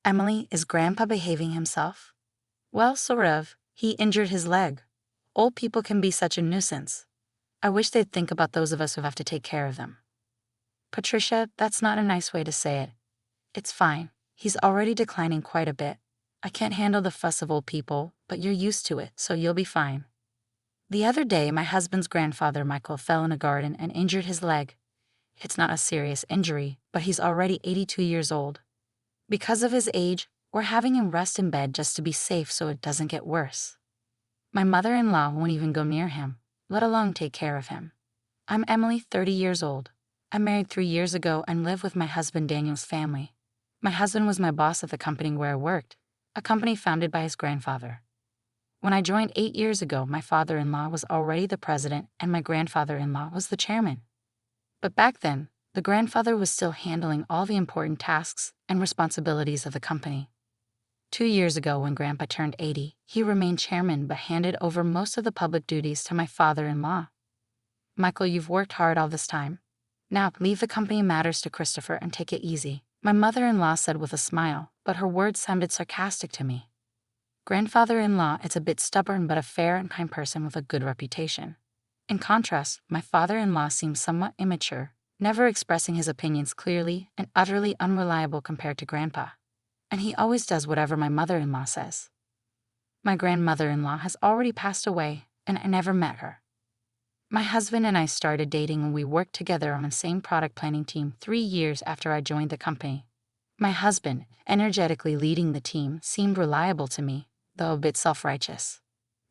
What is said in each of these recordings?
Emily, is Grandpa behaving himself? Well, sort of. He injured his leg. Old people can be such a nuisance. I wish they'd think about those of us who have to take care of them. Patricia, that's not a nice way to say it. It's fine. He's already declining quite a bit. I can't handle the fuss of old people, but you're used to it, so you'll be fine. The other day, my husband's grandfather, Michael, fell in a garden and injured his leg. It's not a serious injury, but he's already 82 years old. Because of his age, we're having him rest in bed just to be safe so it doesn't get worse. My mother-in-law won't even go near him, let alone take care of him. I'm Emily, 30 years old. I married 3 years ago and live with my husband Daniel's family. My husband was my boss at the company where I worked, a company founded by his grandfather. When I joined 8 years ago, my father-in-law was already the president and my grandfather-in-law was the chairman. But back then, the grandfather was still handling all the important tasks and responsibilities of the company. 2 years ago, when Grandpa turned 80, he remained chairman but handed over most of the public duties to my father-in-law. Michael, you've worked hard all this time. Now, leave the company matters to Christopher and take it easy, my mother-in-law said with a smile, but her words sounded sarcastic to me. Grandfather-in-law is a bit stubborn but a fair and kind person with a good reputation. In contrast, my father-in-law seems somewhat immature, never expressing his opinions clearly and utterly unreliable compared to Grandpa. And he always does whatever my mother-in-law says. My grandmother-in-law has already passed away, and I never met her. My husband and I started dating when we worked together on the same product planning team 3 years after I joined the company. My husband, energetically leading the team, seemed reliable to me, though a bit self-righteous.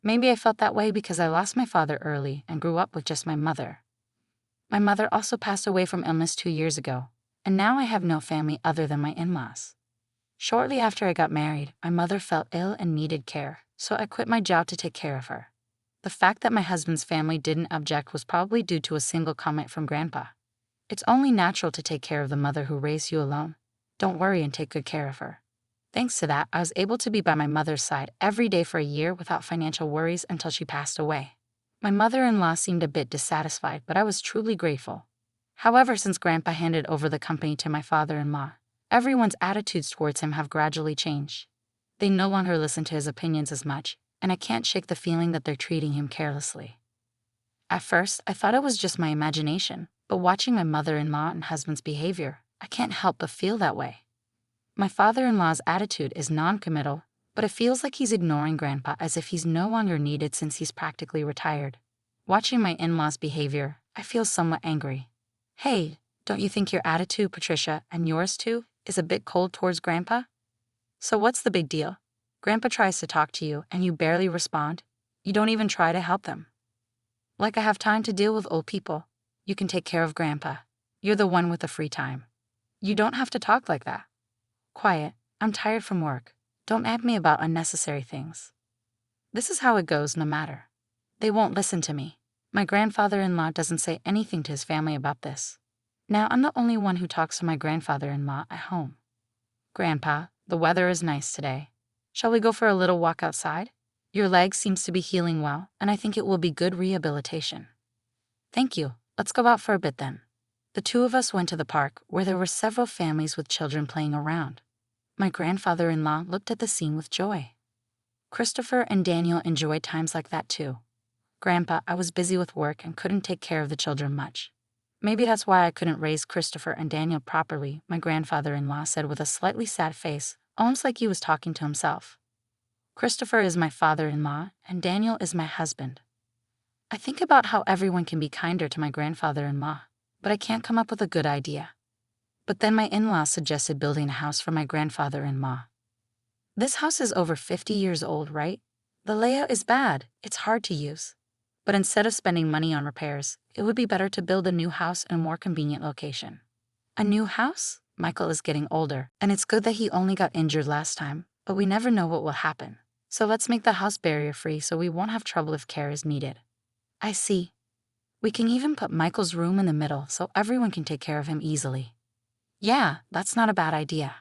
Maybe I felt that way because I lost my father early and grew up with just my mother. My mother also passed away from illness 2 years ago, and now I have no family other than my in-laws. Shortly after I got married, my mother felt ill and needed care, so I quit my job to take care of her. The fact that my husband's family didn't object was probably due to a single comment from Grandpa. It's only natural to take care of the mother who raised you alone. Don't worry and take good care of her. Thanks to that, I was able to be by my mother's side every day for a year without financial worries until she passed away. My mother-in-law seemed a bit dissatisfied, but I was truly grateful. However, since Grandpa handed over the company to my father-in-law, everyone's attitudes towards him have gradually changed. They no longer listen to his opinions as much, and I can't shake the feeling that they're treating him carelessly. At first, I thought it was just my imagination, but watching my mother-in-law and husband's behavior, I can't help but feel that way. My father-in-law's attitude is non-committal, but it feels like he's ignoring Grandpa as if he's no longer needed since he's practically retired. Watching my in-laws' behavior, I feel somewhat angry. Hey, don't you think your attitude, Patricia, and yours too, is a bit cold towards Grandpa? So what's the big deal? Grandpa tries to talk to you and you barely respond. You don't even try to help them. Like I have time to deal with old people. You can take care of Grandpa. You're the one with the free time. You don't have to talk like that. Quiet, I'm tired from work. Don't add me about unnecessary things. This is how it goes no matter. They won't listen to me. My grandfather-in-law doesn't say anything to his family about this. Now I'm the only one who talks to my grandfather-in-law at home. Grandpa, the weather is nice today. Shall we go for a little walk outside? Your leg seems to be healing well, and I think it will be good rehabilitation. Thank you. Let's go out for a bit then. The two of us went to the park, where there were several families with children playing around. My grandfather-in-law looked at the scene with joy. Christopher and Daniel enjoyed times like that too. Grandpa, I was busy with work and couldn't take care of the children much. Maybe that's why I couldn't raise Christopher and Daniel properly, my grandfather-in-law said with a slightly sad face, almost like he was talking to himself. Christopher is my father-in-law, and Daniel is my husband. I think about how everyone can be kinder to my grandfather-in-law, but I can't come up with a good idea. But then my in-laws suggested building a house for my grandfather-in-law. This house is over 50 years old, right? The layout is bad, it's hard to use. But instead of spending money on repairs, it would be better to build a new house in a more convenient location. A new house? Michael is getting older, and it's good that he only got injured last time, but we never know what will happen. So let's make the house barrier-free so we won't have trouble if care is needed. I see. We can even put Michael's room in the middle so everyone can take care of him easily. Yeah, that's not a bad idea.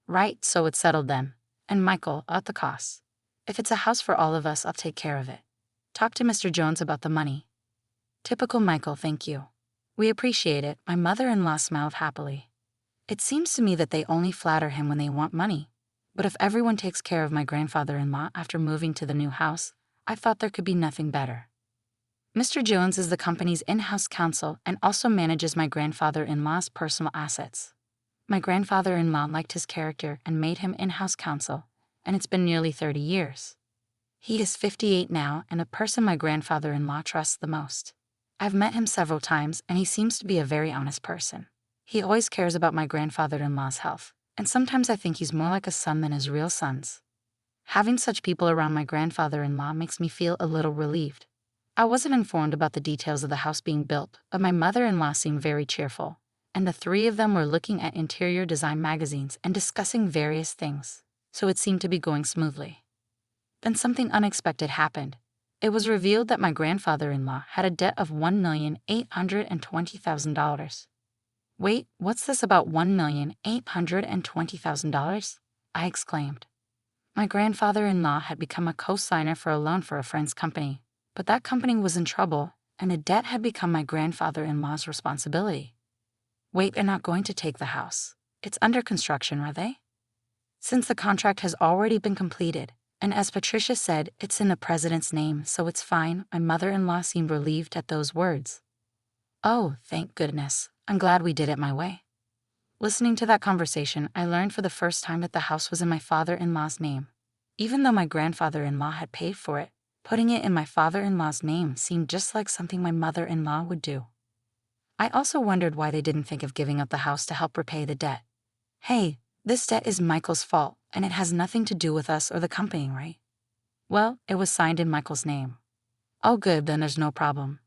Right, so it's settled then. And Michael, at the cost. If it's a house for all of us, I'll take care of it. Talk to Mr. Jones about the money. Typical Michael, thank you. We appreciate it, my mother-in-law smiled happily. It seems to me that they only flatter him when they want money. But if everyone takes care of my grandfather-in-law after moving to the new house, I thought there could be nothing better. Mr. Jones is the company's in-house counsel and also manages my grandfather-in-law's personal assets. My grandfather-in-law liked his character and made him in-house counsel, and it's been nearly 30 years. He is 58 now and the person my grandfather-in-law trusts the most. I've met him several times and he seems to be a very honest person. He always cares about my grandfather-in-law's health, and sometimes I think he's more like a son than his real sons. Having such people around my grandfather-in-law makes me feel a little relieved. I wasn't informed about the details of the house being built, but my mother-in-law seemed very cheerful, and the three of them were looking at interior design magazines and discussing various things, so it seemed to be going smoothly. Then something unexpected happened. It was revealed that my grandfather-in-law had a debt of $1,820,000. Wait, what's this about $1,820,000? I exclaimed. My grandfather-in-law had become a co-signer for a loan for a friend's company, but that company was in trouble, and the debt had become my grandfather-in-law's responsibility. Wait, they're not going to take the house. It's under construction, are they? Since the contract has already been completed, and as Patricia said, it's in the president's name, so it's fine, my mother-in-law seemed relieved at those words. Oh, thank goodness. I'm glad we did it my way. Listening to that conversation, I learned for the first time that the house was in my father-in-law's name. Even though my grandfather-in-law had paid for it, putting it in my father-in-law's name seemed just like something my mother-in-law would do. I also wondered why they didn't think of giving up the house to help repay the debt. Hey, this debt is Michael's fault, and it has nothing to do with us or the company, right? Well, it was signed in Michael's name. Oh good, then there's no problem.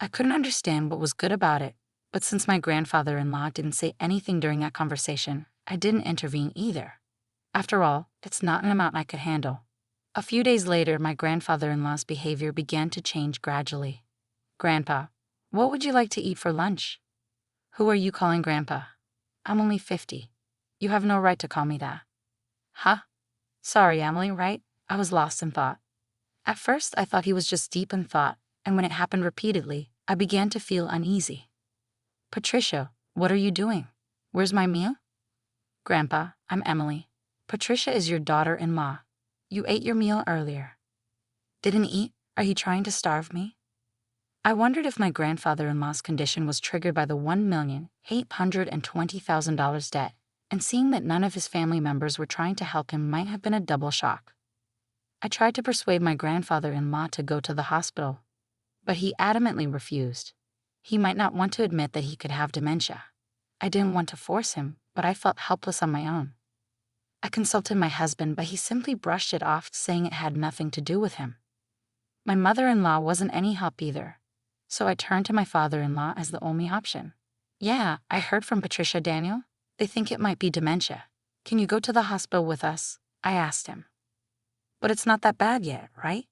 I couldn't understand what was good about it, but since my grandfather-in-law didn't say anything during that conversation, I didn't intervene either. After all, it's not an amount I could handle. A few days later, my grandfather-in-law's behavior began to change gradually. Grandpa, what would you like to eat for lunch? Who are you calling Grandpa? I'm only 50. You have no right to call me that. Huh? Sorry, Emily, right? I was lost in thought. At first, I thought he was just deep in thought, and when it happened repeatedly, I began to feel uneasy. Patricia, what are you doing? Where's my meal? Grandpa, I'm Emily. Patricia is your daughter-in-law. You ate your meal earlier. Didn't eat? Are you trying to starve me? I wondered if my grandfather-in-law's condition was triggered by the $1,820,000 debt, and seeing that none of his family members were trying to help him might have been a double shock. I tried to persuade my grandfather-in-law to go to the hospital, but he adamantly refused. He might not want to admit that he could have dementia. I didn't want to force him, but I felt helpless on my own. I consulted my husband, but he simply brushed it off, saying it had nothing to do with him. My mother-in-law wasn't any help either, so I turned to my father-in-law as the only option. Yeah, I heard from Patricia, Daniel. They think it might be dementia. Can you go to the hospital with us? I asked him. But it's not that bad yet, right?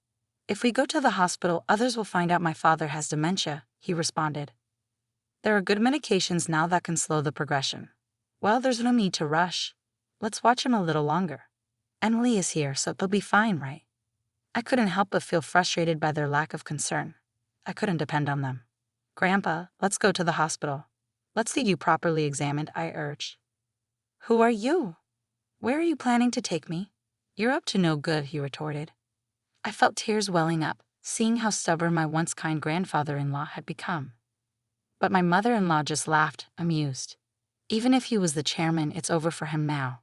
If we go to the hospital, others will find out my father has dementia, he responded. There are good medications now that can slow the progression. Well, there's no need to rush. Let's watch him a little longer. Emily is here, so they'll be fine, right? I couldn't help but feel frustrated by their lack of concern. I couldn't depend on them. Grandpa, let's go to the hospital. Let's see you properly examined, I urged. Who are you? Where are you planning to take me? You're up to no good, he retorted. I felt tears welling up, seeing how stubborn my once kind grandfather-in-law had become. But my mother-in-law just laughed, amused. Even if he was the chairman, it's over for him now.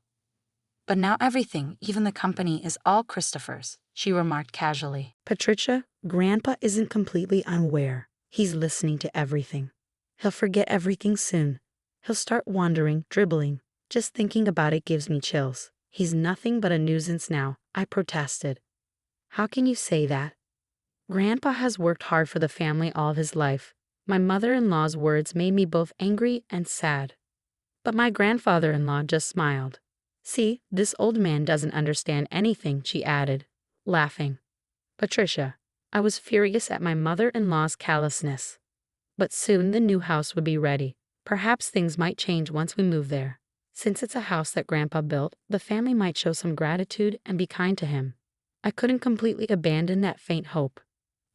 But now everything, even the company, is all Christopher's, she remarked casually. Patricia, Grandpa isn't completely unaware. He's listening to everything. He'll forget everything soon. He'll start wandering, dribbling. Just thinking about it gives me chills. He's nothing but a nuisance now, I protested. How can you say that? Grandpa has worked hard for the family all of his life. My mother-in-law's words made me both angry and sad. But my grandfather-in-law just smiled. See, this old man doesn't understand anything, she added, laughing. Patricia, I was furious at my mother-in-law's callousness. But soon the new house would be ready. Perhaps things might change once we move there. Since it's a house that Grandpa built, the family might show some gratitude and be kind to him. I couldn't completely abandon that faint hope.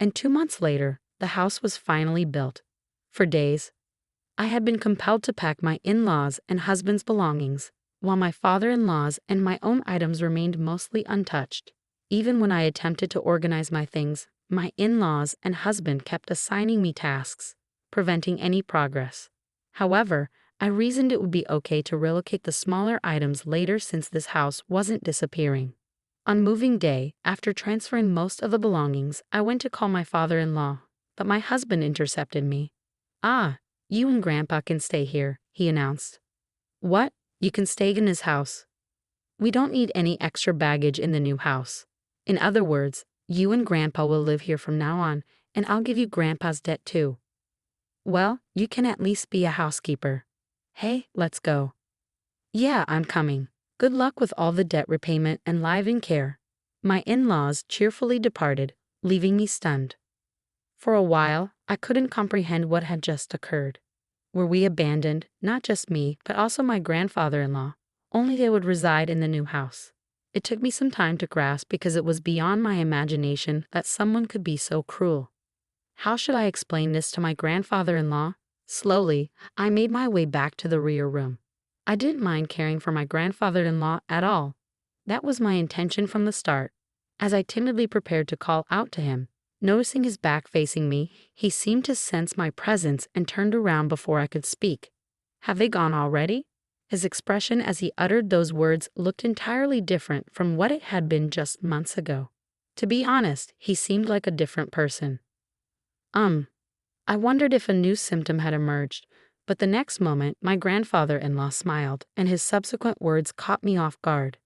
And 2 months later, the house was finally built. For days, I had been compelled to pack my in-laws' and husband's belongings, while my father-in-law's and my own items remained mostly untouched. Even when I attempted to organize my things, my in-laws and husband kept assigning me tasks, preventing any progress. However, I reasoned it would be okay to relocate the smaller items later since this house wasn't disappearing. On moving day, after transferring most of the belongings, I went to call my father-in-law, but my husband intercepted me. "Ah, you and Grandpa can stay here," he announced. "What? You can stay in his house? We don't need any extra baggage in the new house. In other words, you and Grandpa will live here from now on, and I'll give you Grandpa's debt too." "Well, you can at least be a housekeeper." "Hey, let's go." "Yeah, I'm coming. Good luck with all the debt repayment and live-in care." My in-laws cheerfully departed, leaving me stunned. For a while, I couldn't comprehend what had just occurred. Were we abandoned, not just me, but also my grandfather-in-law, only they would reside in the new house? It took me some time to grasp because it was beyond my imagination that someone could be so cruel. How should I explain this to my grandfather-in-law? Slowly, I made my way back to the rear room. I didn't mind caring for my grandfather-in-law at all. That was my intention from the start. As I timidly prepared to call out to him, noticing his back facing me, he seemed to sense my presence and turned around before I could speak. "Have they gone already?" His expression as he uttered those words looked entirely different from what it had been just months ago. To be honest, he seemed like a different person. I wondered if a new symptom had emerged, but the next moment my grandfather-in-law smiled, and his subsequent words caught me off guard.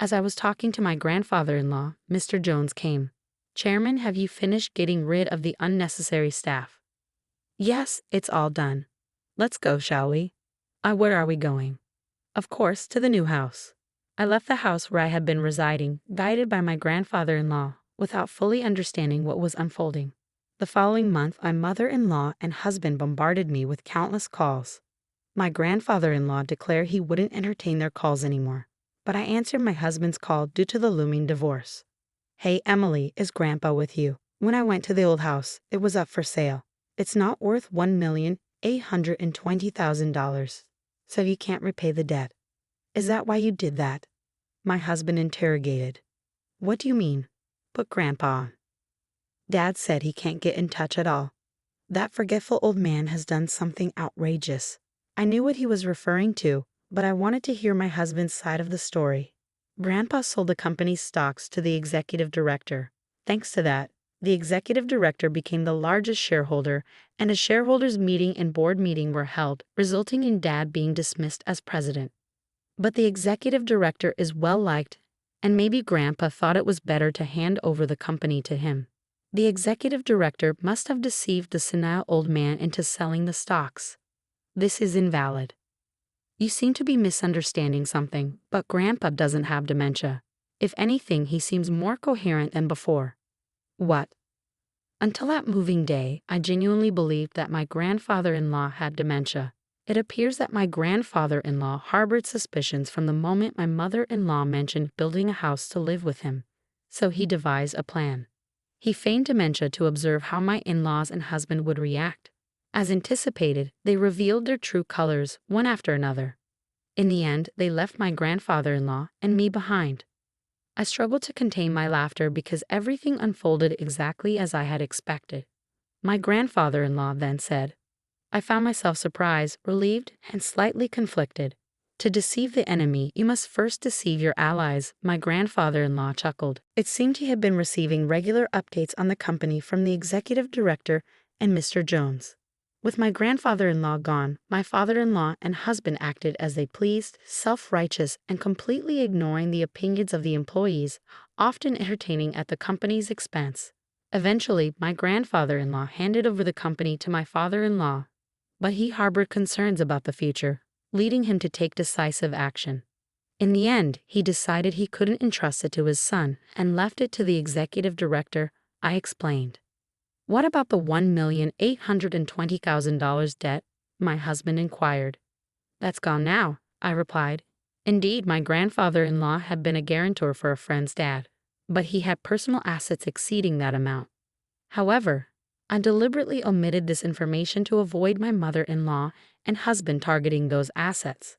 As I was talking to my grandfather-in-law, Mr. Jones came. "Chairman, have you finished getting rid of the unnecessary staff?" "Yes, it's all done." "Let's go, shall we?" Where are we going?" "Of course, to the new house." I left the house where I had been residing, guided by my grandfather-in-law, without fully understanding what was unfolding. The following month, my mother-in-law and husband bombarded me with countless calls. My grandfather-in-law declared he wouldn't entertain their calls anymore, but I answered my husband's call due to the looming divorce. "Hey, Emily, is Grandpa with you? When I went to the old house, it was up for sale. It's not worth $1,820,000, so you can't repay the debt." "Is that why you did that?" my husband interrogated. "What do you mean?" "Put Grandpa on. Dad said he can't get in touch at all. That forgetful old man has done something outrageous." I knew what he was referring to, but I wanted to hear my husband's side of the story. Grandpa sold the company's stocks to the executive director. Thanks to that, the executive director became the largest shareholder, and a shareholders' meeting and board meeting were held, resulting in Dad being dismissed as president. But the executive director is well liked, and maybe Grandpa thought it was better to hand over the company to him. The executive director must have deceived the senile old man into selling the stocks. This is invalid. You seem to be misunderstanding something, but Grandpa doesn't have dementia. If anything, he seems more coherent than before. What? Until that moving day, I genuinely believed that my grandfather-in-law had dementia. It appears that my grandfather-in-law harbored suspicions from the moment my mother-in-law mentioned building a house to live with him, so he devised a plan. He feigned dementia to observe how my in-laws and husband would react. As anticipated, they revealed their true colors, one after another. In the end, they left my grandfather-in-law and me behind. I struggled to contain my laughter because everything unfolded exactly as I had expected. My grandfather-in-law then said, I found myself surprised, relieved, and slightly conflicted. To deceive the enemy, you must first deceive your allies, my grandfather-in-law chuckled. It seemed he had been receiving regular updates on the company from the executive director and Mr. Jones. With my grandfather-in-law gone, my father-in-law and husband acted as they pleased, self-righteous, and completely ignoring the opinions of the employees, often entertaining at the company's expense. Eventually, my grandfather-in-law handed over the company to my father-in-law, but he harbored concerns about the future, leading him to take decisive action. In the end, he decided he couldn't entrust it to his son and left it to the executive director. I explained. What about the $1,820,000 debt? My husband inquired. That's gone now, I replied. Indeed, my grandfather-in-law had been a guarantor for a friend's dad, but he had personal assets exceeding that amount. However, I deliberately omitted this information to avoid my mother-in-law and husband targeting those assets.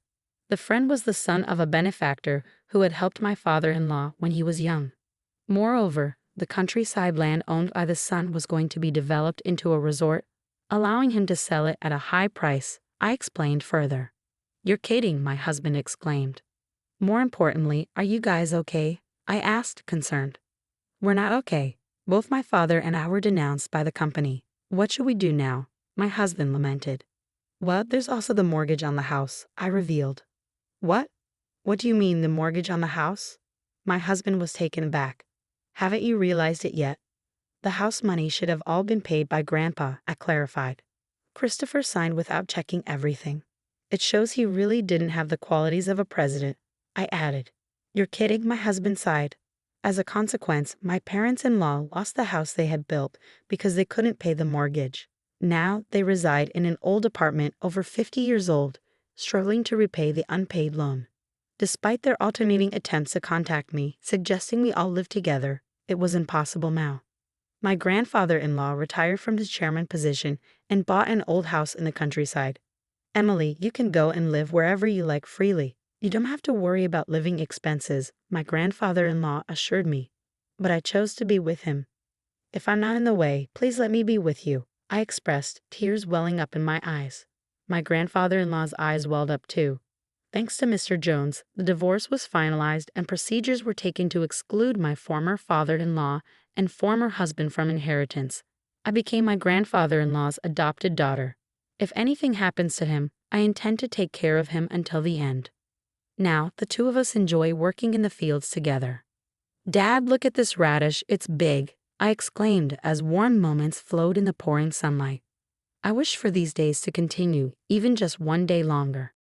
The friend was the son of a benefactor who had helped my father-in-law when he was young. Moreover, the countryside land owned by the son was going to be developed into a resort, allowing him to sell it at a high price. I explained further. "You're kidding," my husband exclaimed. "More importantly, are you guys okay?" I asked, concerned. "We're not okay. Both my father and I were denounced by the company. What should we do now?" my husband lamented. "Well, there's also the mortgage on the house," I revealed. "What? What do you mean, the mortgage on the house?" My husband was taken aback. "Haven't you realized it yet? The house money should have all been paid by Grandpa," I clarified. Christopher signed without checking everything. "It shows he really didn't have the qualities of a president," I added. "You're kidding," my husband sighed. "As a consequence, my parents-in-law lost the house they had built because they couldn't pay the mortgage. Now they reside in an old apartment over 50 years old, struggling to repay the unpaid loan. Despite their alternating attempts to contact me, suggesting we all live together, it was impossible now. My grandfather-in-law retired from his chairman position and bought an old house in the countryside. Emily, you can go and live wherever you like freely. You don't have to worry about living expenses," my grandfather-in-law assured me. But I chose to be with him. "If I'm not in the way, please let me be with you," I expressed, tears welling up in my eyes. My grandfather-in-law's eyes welled up too. Thanks to Mr. Jones, the divorce was finalized and procedures were taken to exclude my former father-in-law and former husband from inheritance. I became my grandfather-in-law's adopted daughter. If anything happens to him, I intend to take care of him until the end. Now, the two of us enjoy working in the fields together. "Dad, look at this radish, it's big," I exclaimed as warm moments flowed in the pouring sunlight. I wish for these days to continue, even just one day longer.